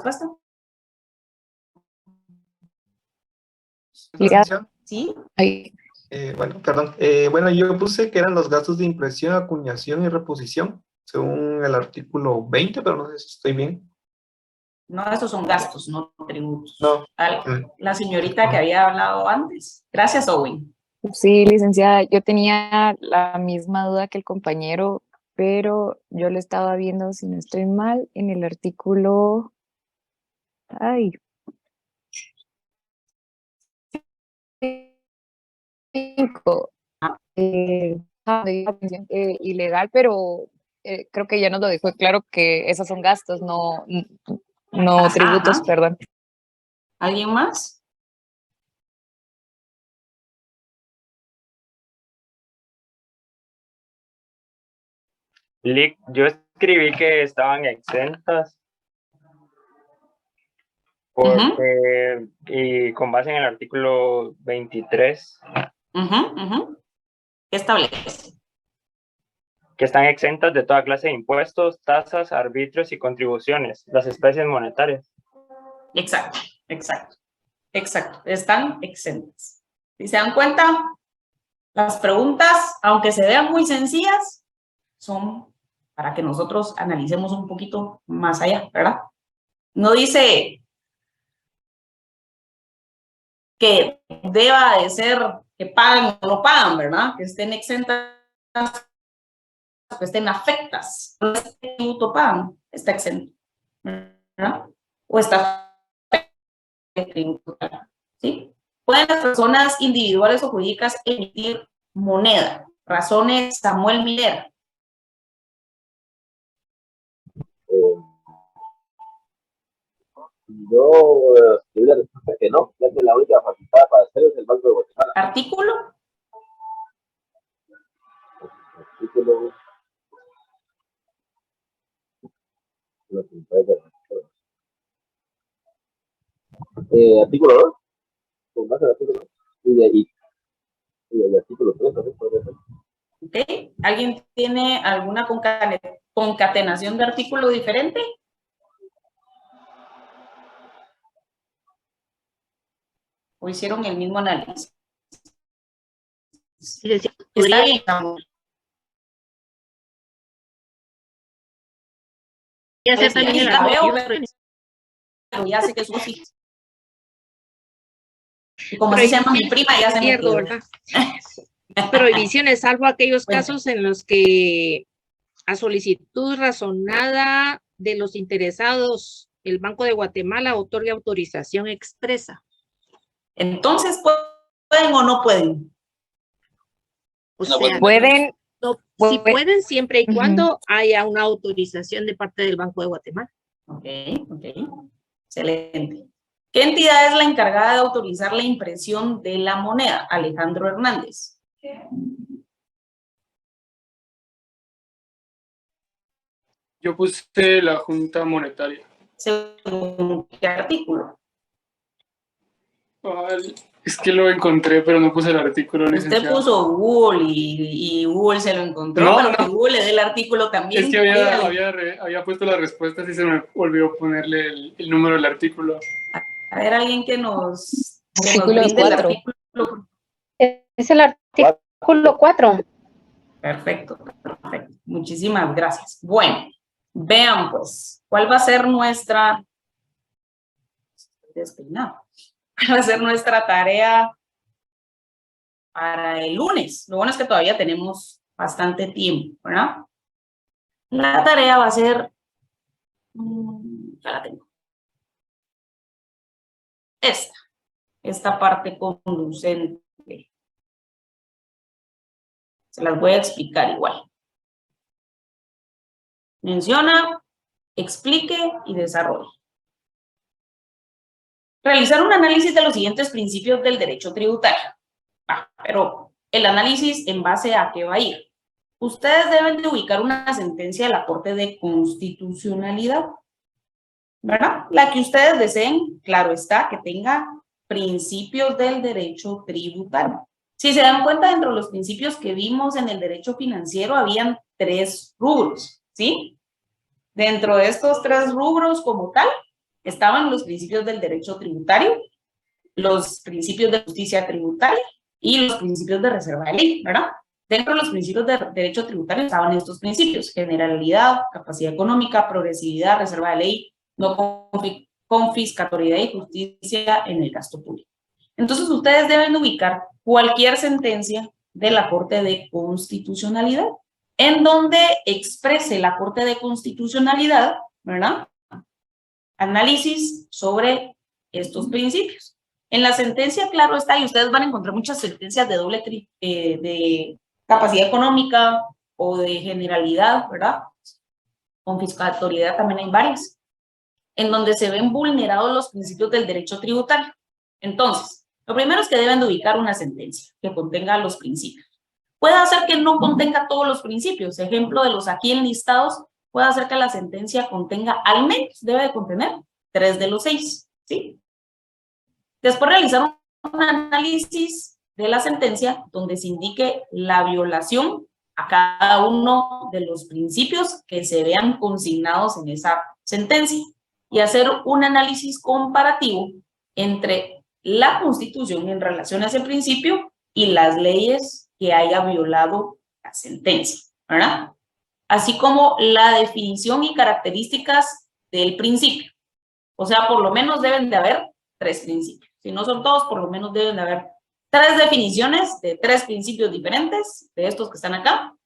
respuesta? Licenciado. Sí. Bueno, perdón. Bueno, yo puse que eran los gastos de impresión, acuñación y reposición, según el artículo 20, pero no sé si estoy bien. No, estos son gastos, no tributos. No. La señorita que había hablado antes. Gracias, Owen. Sí, licenciada, yo tenía la misma duda que el compañero, pero yo lo estaba viendo, si no estoy mal, en el artículo... Ay. 5. Ilegal, pero creo que ya nos lo dejó claro que esos son gastos, no tributos, perdón. ¿Alguien más? Yo escribí que estaban exentas porque, y con base en el artículo 23. ¿Qué establece? Que están exentas de toda clase de impuestos, tasas, arbitrios y contribuciones, las especies monetarias. Exacto. Están exentas. Si se dan cuenta, las preguntas, aunque se vean muy sencillas, son para que nosotros analicemos un poquito más allá, ¿verdad? No dice que deba de ser que pagan o no pagan, ¿verdad? Que estén exentas, que estén afectas. Este tributo pagan, está exento, ¿verdad? O está tributo, ¿sí? Pueden las personas individuales o jurídicas emitir moneda. Razones Samuel Miller. Yo escribí la respuesta que no, ya que la única facultad para hacerlo es el Banco de Guatemala. ¿Artículo? Artículo. Artículo 2. Con base al artículo 2. Y el artículo 3. ¿Ok? ¿Alguien tiene alguna concatenación de artículo diferente? ¿O hicieron el mismo análisis? Está bien. Hacer también el pero ya sé que eso sí. Y como así se llama mi prima, ya se me quedó. Prohibiciones, salvo aquellos casos en los que a solicitud razonada de los interesados, el Banco de Guatemala otorgue autorización expresa. Entonces, ¿pueden o no pueden? O sea, pueden. Sí pueden siempre y cuando haya una autorización de parte del Banco de Guatemala. Ok. Excelente. ¿Qué entidad es la encargada de autorizar la impresión de la moneda? Alejandro Hernández. Yo puse la Junta Monetaria. ¿Según qué artículo? Es que lo encontré, pero no puse el artículo, licenciado. Usted puso Google y Google se lo encontró, pero que Google le dé el artículo también. Es que había puesto las respuestas y se me olvidó ponerle el número del artículo. A ver, alguien que nos Artículo 4. Es el artículo 4. Perfecto. Muchísimas gracias. Bueno, vean pues, ¿cuál va a ser nuestra... Despeinado. ¿Cuál va a ser nuestra tarea para el lunes? Lo bueno es que todavía tenemos bastante tiempo, ¿verdad? La tarea va a ser... ya la tengo. Esta parte conducente. Se las voy a explicar igual. Menciona, explique y desarrolle. Realizar un análisis de los siguientes principios del derecho tributario. Pero el análisis en base a qué va a ir. Ustedes deben de ubicar una sentencia de la Corte de Constitucionalidad, ¿verdad? La que ustedes deseen, claro está, que tenga principios del derecho tributario. Si se dan cuenta, dentro de los principios que vimos en el derecho financiero, habían 3 rubros, ¿sí? Dentro de estos 3 rubros como tal, estaban los principios del derecho tributario, los principios de justicia tributaria y los principios de reserva de ley, ¿verdad? Dentro de los principios de derecho tributario estaban estos principios: generalidad, capacidad económica, progresividad, reserva de ley, no confiscatoriedad y justicia en el gasto público. Entonces ustedes deben ubicar cualquier sentencia de la Corte de Constitucionalidad en donde exprese la Corte de Constitucionalidad, ¿verdad?, análisis sobre estos principios. En la sentencia, claro está, y ustedes van a encontrar muchas sentencias de de capacidad económica o de generalidad, ¿verdad? Confiscatoriedad también hay varias, en donde se ven vulnerados los principios del derecho tributario. Entonces, lo primero es que deben de ubicar una sentencia que contenga los principios. Puede hacer que no contenga todos los principios. Ejemplo de los aquí enlistados, puede hacer que la sentencia contenga al menos, debe de contener 3 de los 6, ¿sí? Después realizar un análisis de la sentencia donde se indique la violación a cada uno de los principios que se vean consignados en esa sentencia y hacer un análisis comparativo entre la Constitución en relación a ese principio y las leyes que haya violado la sentencia, ¿verdad? Así como la definición y características del principio. O sea, por lo menos deben de haber 3 principios. Si no son todos, por lo menos deben de haber 3 definiciones de 3 principios diferentes, de estos que están acá.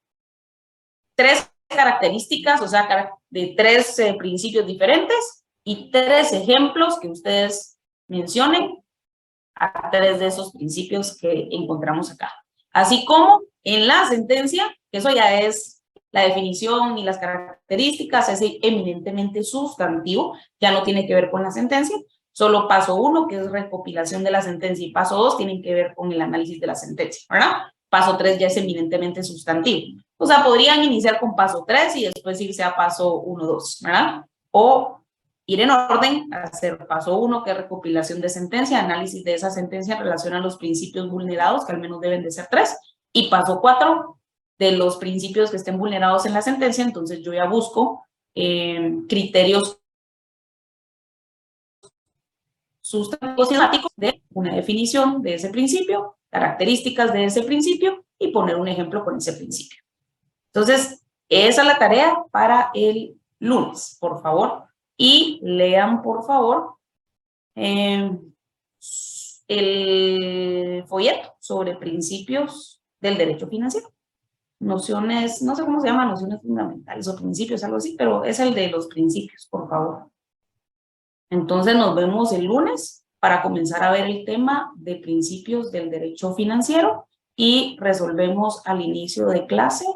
3 características, o sea, de 3 principios diferentes y 3 ejemplos que ustedes mencionen a 3 de esos principios que encontramos acá. Así como en la sentencia, que eso ya es la definición y las características, es eminentemente sustantivo, ya no tiene que ver con la sentencia. Solo paso 1, que es recopilación de la sentencia, y paso 2 tienen que ver con el análisis de la sentencia, ¿verdad? Paso 3 ya es eminentemente sustantivo. O sea, podrían iniciar con paso 3 y después irse a paso 1, 2, ¿verdad? O ir en orden, hacer paso 1, que es recopilación de sentencia, análisis de esa sentencia en relación a los principios vulnerados, que al menos deben de ser 3, y paso 4, de los principios que estén vulnerados en la sentencia. Entonces yo ya busco criterios sustantivos sistemáticos de una definición de ese principio, características de ese principio y poner un ejemplo con ese principio. Entonces, esa es la tarea para el lunes, por favor. Y lean, por favor, el folleto sobre principios del derecho financiero. Nociones, no sé cómo se llama, nociones fundamentales o principios, algo así, pero es el de los principios, por favor. Entonces nos vemos el lunes para comenzar a ver el tema de principios del derecho financiero y resolvemos al inicio de clase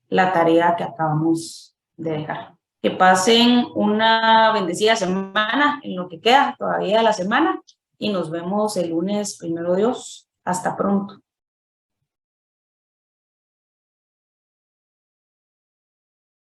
la tarea que acabamos de dejar. Que pasen una bendecida semana en lo que queda todavía de la semana y nos vemos el lunes, primero Dios. Hasta pronto.